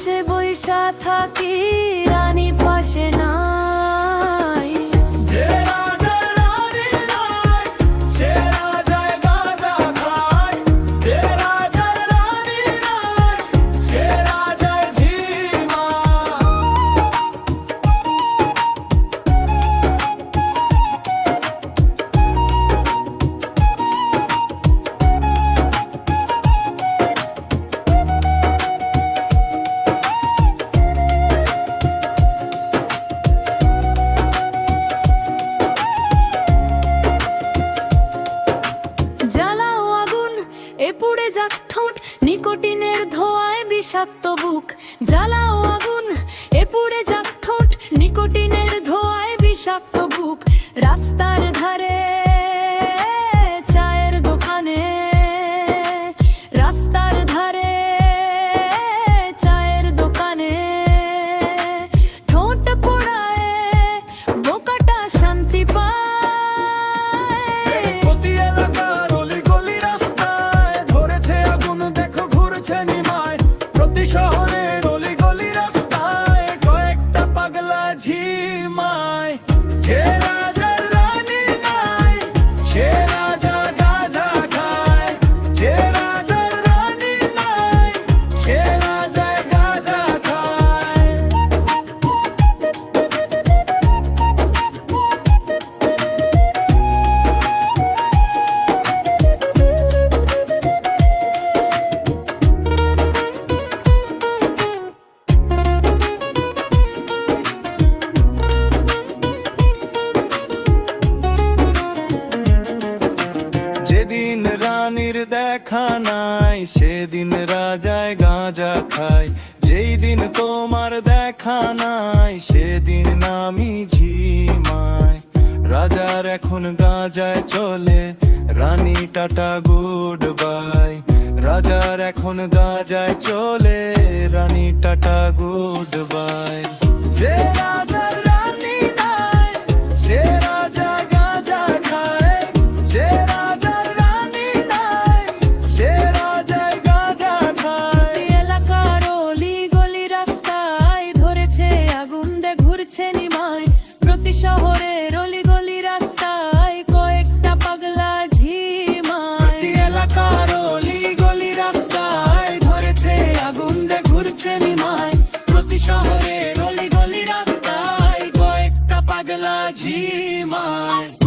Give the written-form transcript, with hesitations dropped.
পাশে বৈশা থাকি, রানী পাশে নাই। যে রাজার রানী নাই, সে রাজায় গাঁজা খায়। যে রাজার রানী নাই, সে রাজায় ঝিমায়। জ্বালাও আগুন, এ পুড়ে যাক ঠোঁট, নিকোটিনের ধোঁয়ায় বিষাক্ত বুক। জ্বালাও আগুন, এ পুড়ে যাক ঠোঁট, নিকোটিনের ধোঁয়ায় বিষাক্ত বুক। রাস্তার ধারে চায়ের দোকানে, রাস্তার ধারে চায়ের দোকানে, ঠোঁট পোড়ায় বোকাটা শান্তি পায়। প্রতি এলাকার অলি-গলি রাস্তায় ধরেছে আগুন, দেখো ঘুরছে নিমায়। প্রতি শহরের অলি-গলি রাস্তায় কয়েকটা পাগলা ঝিমায়। যে রাজার রানী নাই, সে রাজা গাঁজা খায়। যে রাজার রানী নাই, সে রাজায় গাঁজা খায়। যেদিন রানীর দেখা নাই, সেদিন রাজায় গাঁজা খায়। যেই দিন তোমার দেখা নাই, সেদিন নামি ঝিমায়। রাজার এখন গাঁজায় চলে, রানী টাটা গুড বাই। রাজার এখন গাঁজায় চলে, রানী টাটা গুড বাই। যে রাজার রানী নাই, সে রাজা গাঁজা খায়। যে রাজার রানী নাই, সে রাজায় গাঁজা খায়। এলাকার অলি গলি রাস্তায় ধরেছে আগুন, দে ঘুরছে নিমায়। প্রতি শহরের অলি গলি রাস্তায় কয়েকটা পাগলা ঝিমায়। প্রতি এলাকার অলি-গলি রাস্তায় ধরেছে আগুন, দে ঘুরছে নিমায়। প্রতি শহরের অলি-গলি রাস্তায় কয়েকটা পাগলা ঝিমায়।